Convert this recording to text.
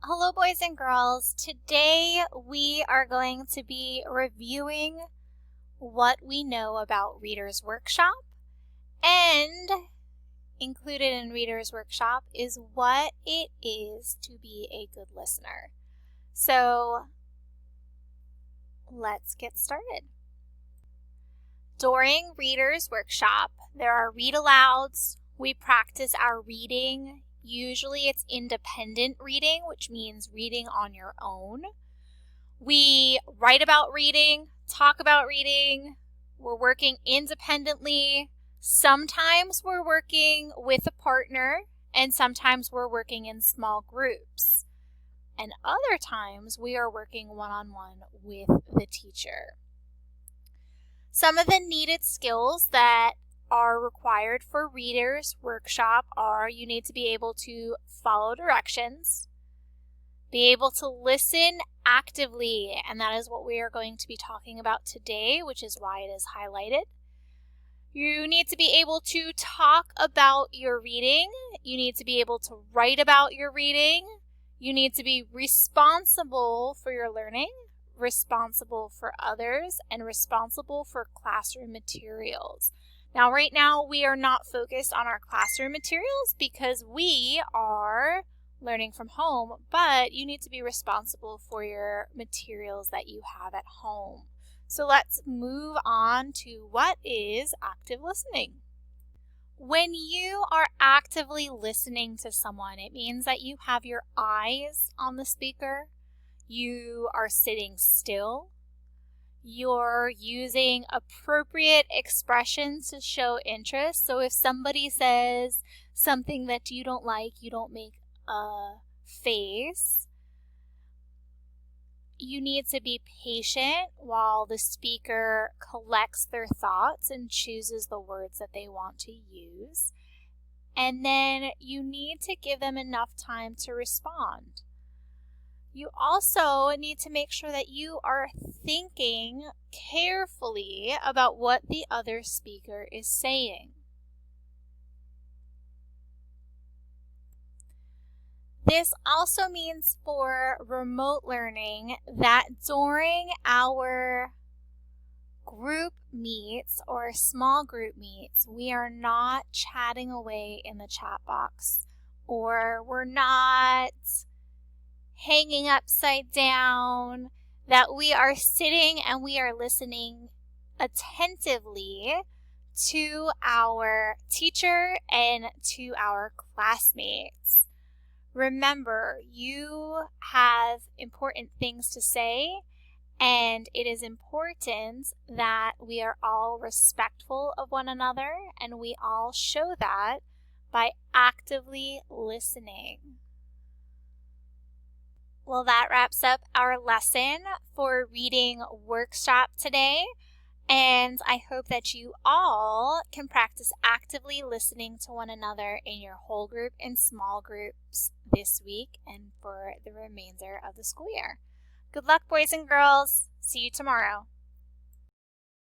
Hello, boys and girls. Today we are going to be reviewing what we know about Reader's Workshop, and included in Reader's Workshop is what it is to be a good listener. So let's get started. During Reader's Workshop, there are read-alouds. We practice our reading. Usually it's independent reading, which means reading on your own. We write about reading, talk about reading. We're working independently. Sometimes we're working with a partner, and sometimes we're working in small groups. And other times we are working one-on-one with the teacher. Some of the needed skills that are required for Reader's Workshop are you need to be able to follow directions, be able to listen actively, and that is what we are going to be talking about today, which is why it is highlighted. You need to be able to talk about your reading. You need to be able to write about your reading. You need to be responsible for your learning, responsible for others, and responsible for classroom materials. Now, right now, we are not focused on our classroom materials because we are learning from home, but you need to be responsible for your materials that you have at home. So let's move on to what is active listening. When you are actively listening to someone, it means that you have your eyes on the speaker, you are sitting still, you're using appropriate expressions to show interest. So if somebody says something that you don't like, you don't make a face. You need to be patient while the speaker collects their thoughts and chooses the words that they want to use. And then you need to give them enough time to respond. You also need to make sure that you are thinking carefully about what the other speaker is saying. This also means for remote learning that during our group meets or small group meets, we are not chatting away in the chat box, or we're not hanging upside down, that we are sitting and we are listening attentively to our teacher and to our classmates. Remember, you have important things to say, and it is important that we are all respectful of one another, and we all show that by actively listening. Well, that wraps up our lesson for Reading Workshop today, and I hope that you all can practice actively listening to one another in your whole group and small groups this week and for the remainder of the school year. Good luck, boys and girls. See you tomorrow.